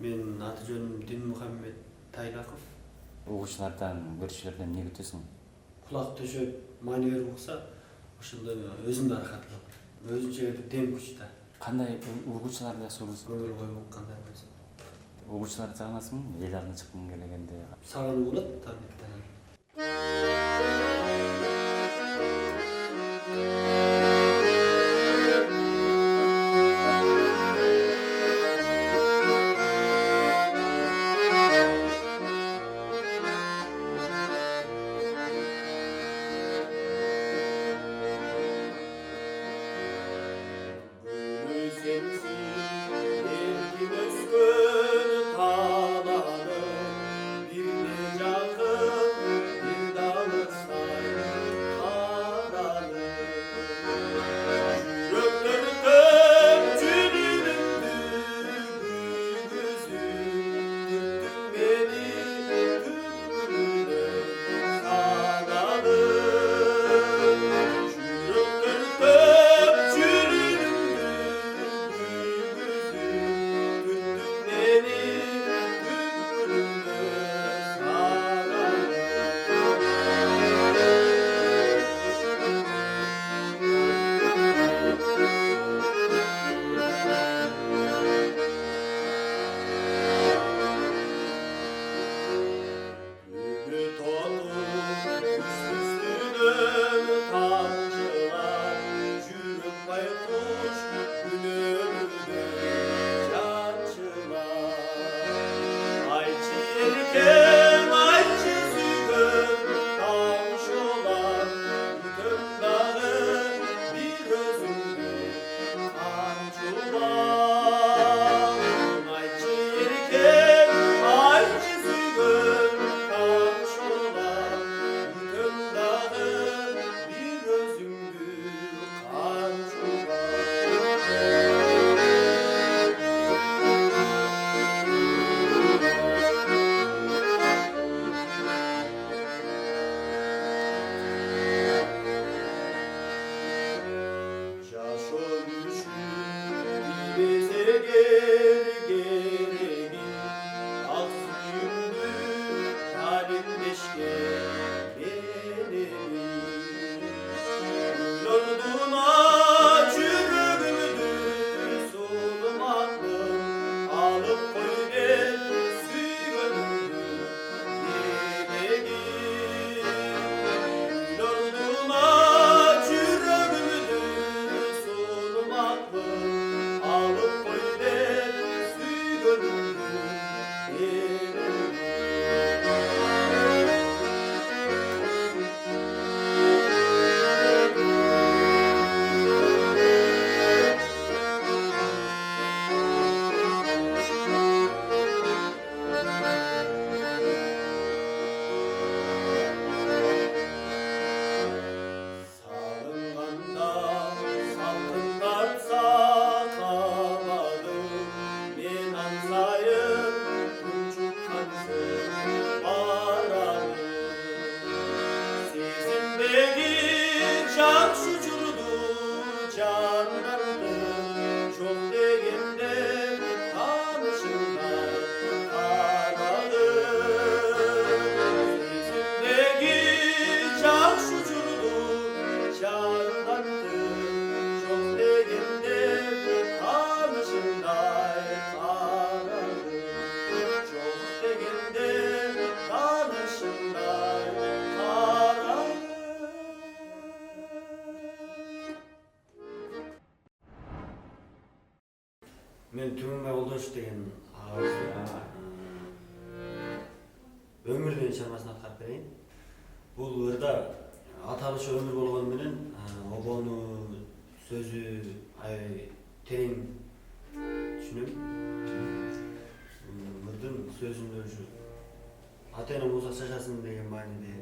Мен аты-жөнүм Динмухаммед Тайлаков. Угуучулардан, көрүүчүлөрдөн эмне күтөсүң? Кулак төшөп, маани берип укса, ошондо өзүм да ырахаттанам. Өзүнчө бир дем күч да. Кандай угуучуларды жакшы көрөсүң? Көңүл коюп кандай болсо. Угуучуларды сагынасыңбы? Эл алдына чыккың келгенде. Сагынуу болот албетте. Мен Түмөнбай Олдош деген агабыз өмүр деген чармасын аткарып берейин. Бул ырда аталышы өмүр болгону менен обону сөзү аябай терең түшүнөм. Ырдын сөзүндө ушу ата энем узак жашасын деген мааниде.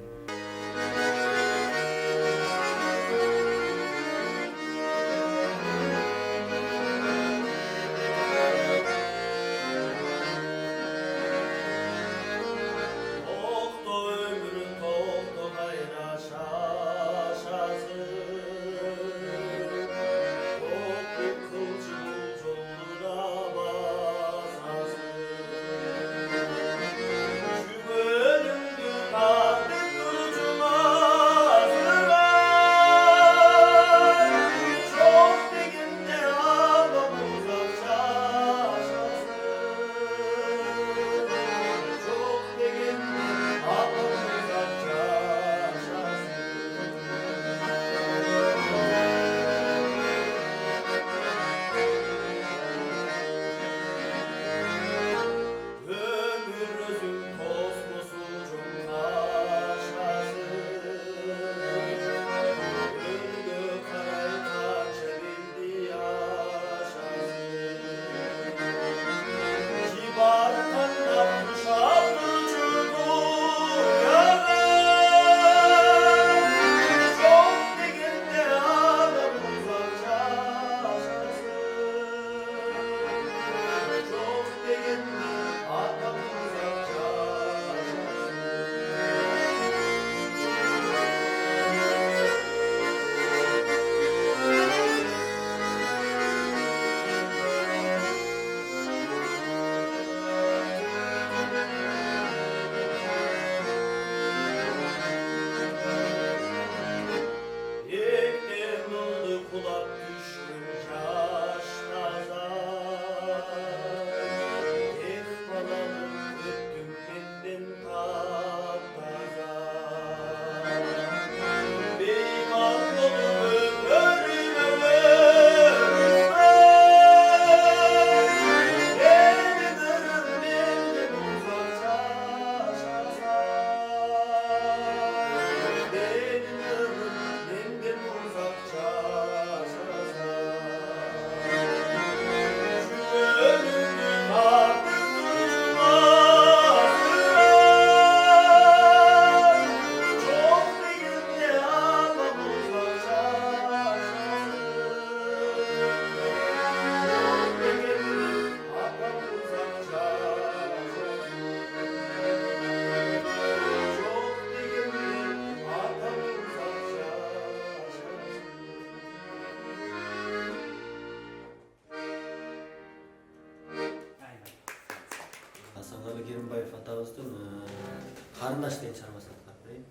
Hasanali Kerimbayev atabыздын Карындаш деген чарбасын аткарып берейин.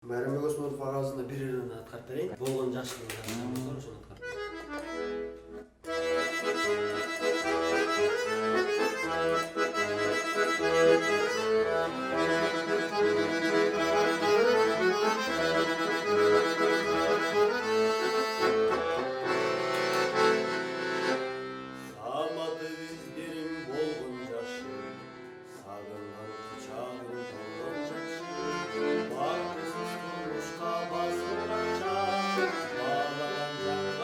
Байрамбек Осмонов агабыздын бир ырын аткарып берейин. Болгон жакшылыгын ошону аткарып берейин. Саамады биздерим болгон жакшы, сагынган кучагым болгон жакшы, бактысыз турмушка басылганча, баалаган жанга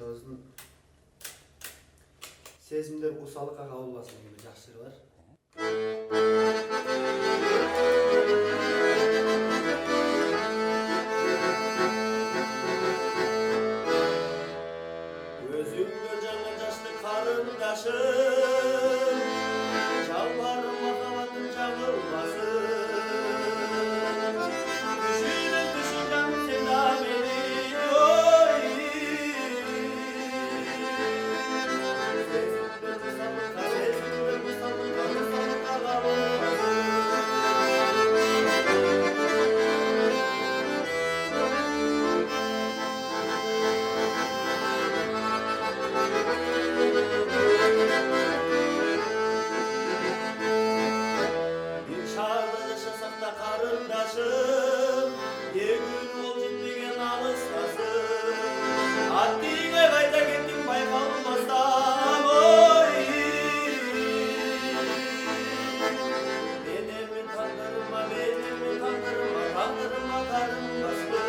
Özün sezimler usallıkka kabullasın gibi жақсы var. Özümde canı yaşlı karındaşım, çalvarım makavatın çağılmasın. Düşünün düşüneceğim seda beni, oy. Sezimde musallıkka, sezimde musallıkka, musallıkka kabullasın. Bir çağda yaşasak da karındaşım, yegün ol gitmegen alıstasın. Haddine kayda gittim baykalmasam, oy. Benim tandırıma, tandırıma karım bastı.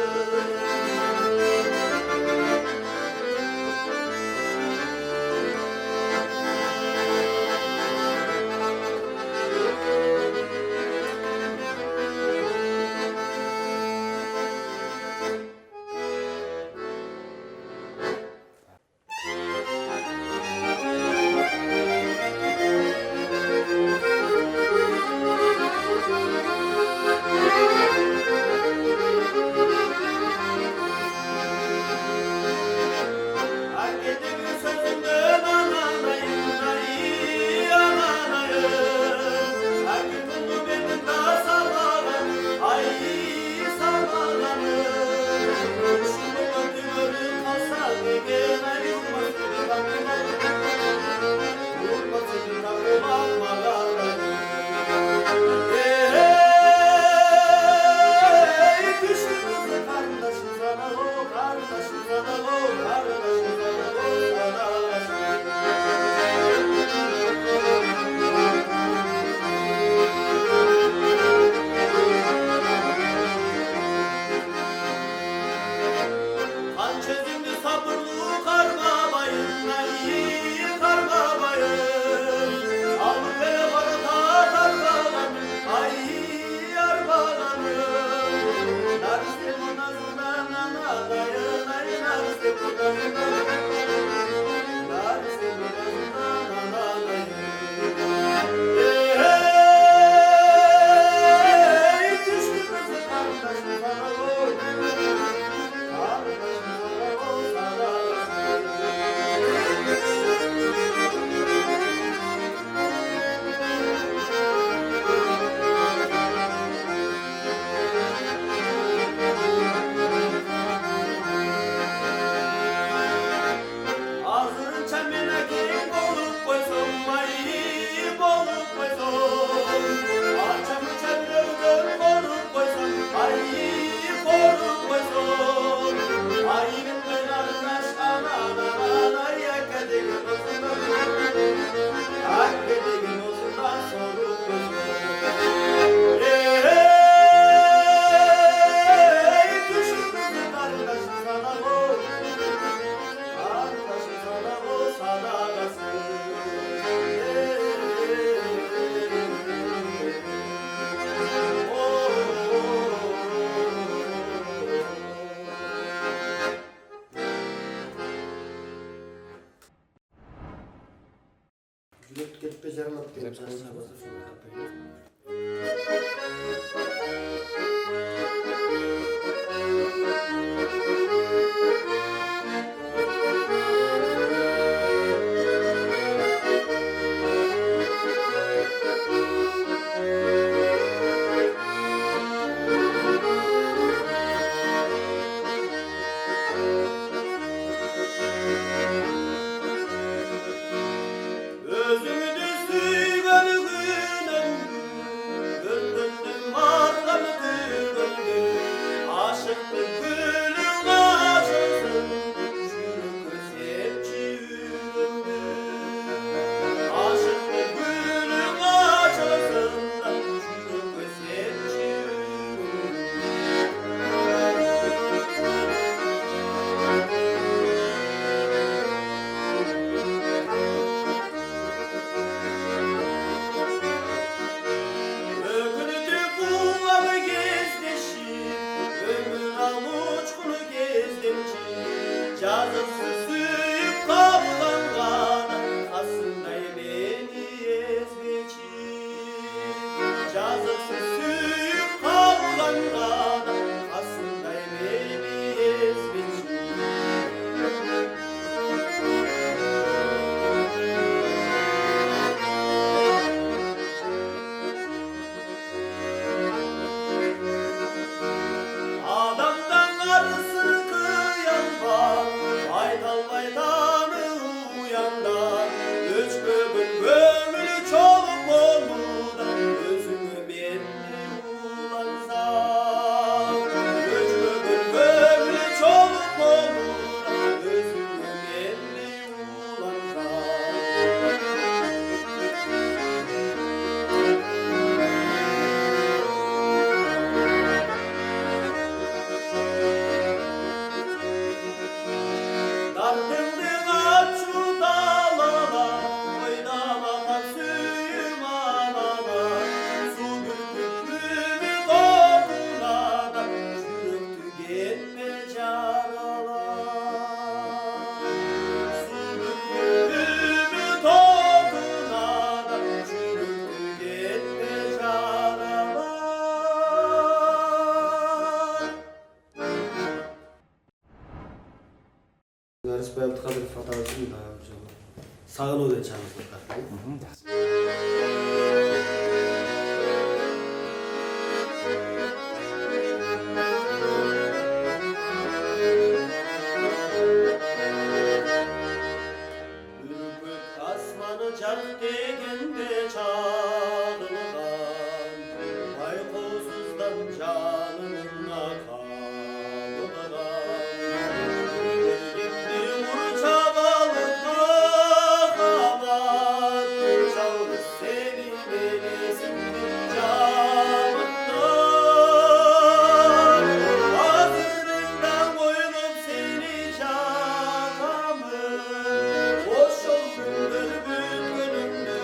Hak ettiğin sözünden ananayım, ananayım. Hak ettiğin benim de sabahım, ay sabahım. Şunu götürür kalsak egen ayrılmasın takıma. Vurmasın takıma mağarayım. Düştü kızı kardeşim sana o, kardeşim sana o, kardeşim sana o, hançerimi sabırlı karma bayım, iyi karma bayım. Al beni bana karma ay yar bağlanım. Nariste bu nazından anadayım, ay nariste bu nazından. Nariste bu nazından anadayım. Düştü kızı kardeşim sana oy. Kardeşim sana oy, sana Ağzının çemene kek bolup koysun, ay bolup koysun. Açamı çemrevden korup koysun, ay korup koysun. Ayının ben arkadaş anan, ay hak edegin olsun. Hak edegin olsun da sorup koysun. Düşün kızı kardeşim sana oy. Kardeşim sana o, sana kalsın. Gülüp gelip beceremem diyorum sana sabahta şunu yapayım. Özümü düzsüy gönlüm Kadirov atamыздың сағыну деген шығармасын оқыдым. Жақсы. Ürküt asmanı жарық дегенде çağrılgan, Baykusuzdan canına kalgan. Gelip bir uçak alıp makamat, Çalgız seni belesin camından. Hazırından koyup seni cakamın, Boş oldun bülbül gönlümde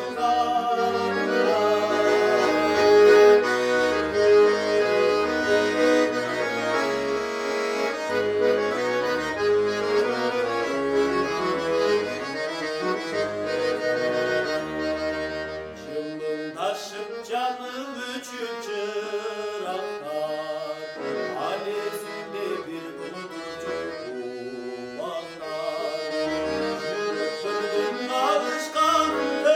Cımbın taşıp canım uçup çıraklar, Hanesinde bir bulutçuk ufaklar. Yürüttürdüm alışkanlığım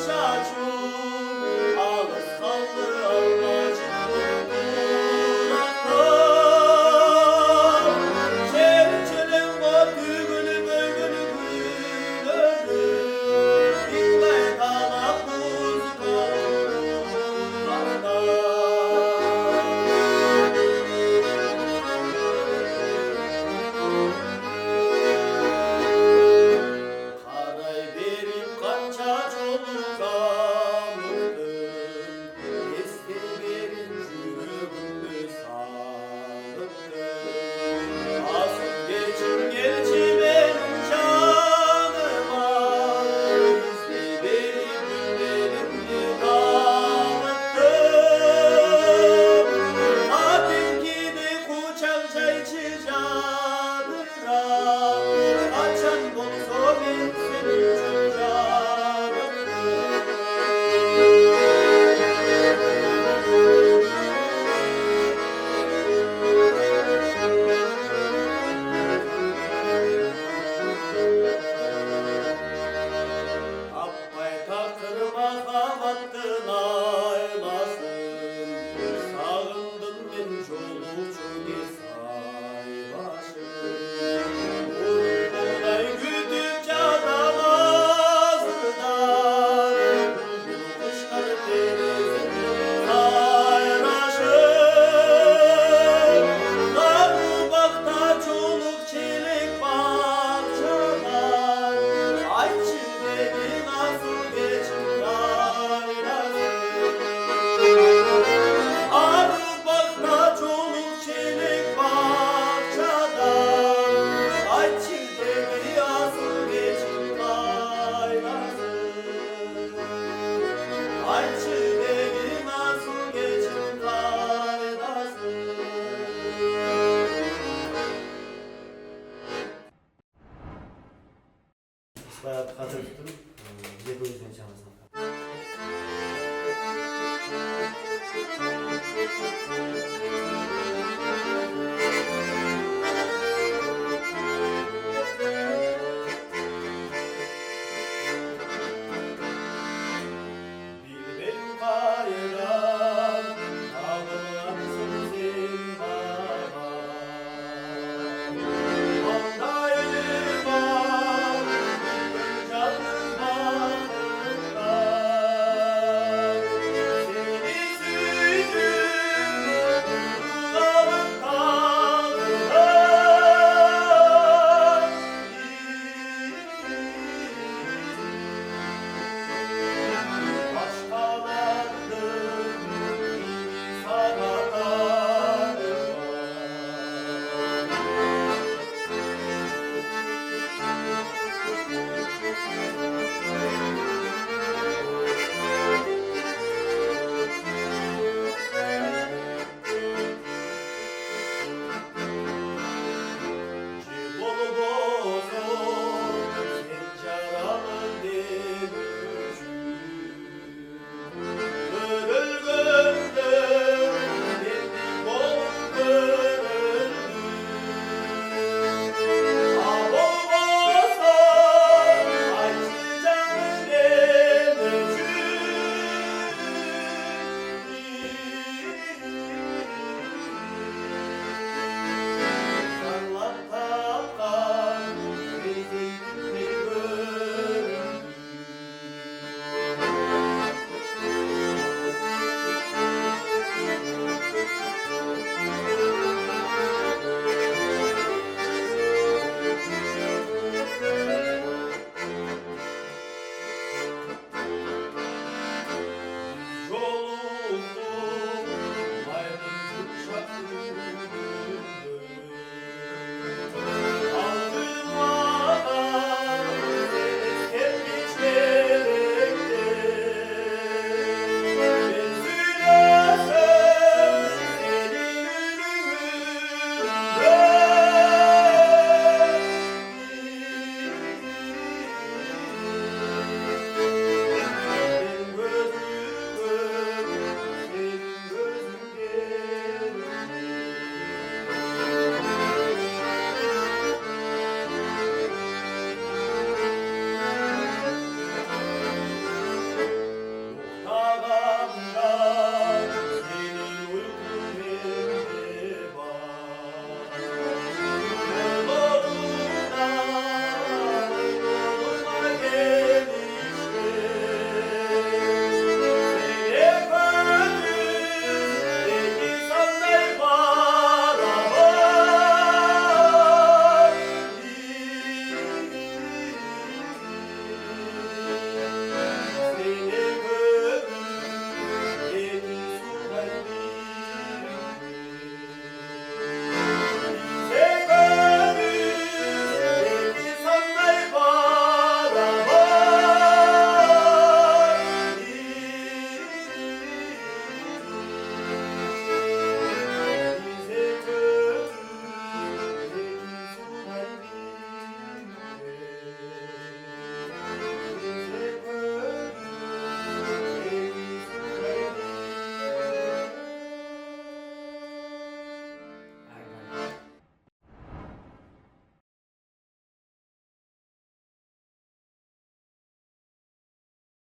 şaşım, Ağız kaldı almacık duraklar. Çerçeğim var tügülü bölgülü gülörüm, Bilmey kalak buz Karay verip kança çoluk amırdım, Esti verin yürüğümü sağlıktım. Asıl geçin gerçi benim canıma, İzli verip günlerimdi dağıttım. Atimki de kuçak çayçı cadıra, Açan bolso ben senin için Appay taktırma havattın aylasın, Sağındım ben çolukçu saybaşım. Buğday güdüp çatal ağzından, Bulbul kuşlar denizinde sayraşır. Narı bakta çoluk çelik bahçalar, Ayçı beni nasıl geçip kaynasın. Arı bakta çoluk çelik bahçadan, Ayçı beni nasıl geçip kaynasın. Ayçı beni nasıl geçip kaynasın. Bayat Kadirov'тың 700 çağrısını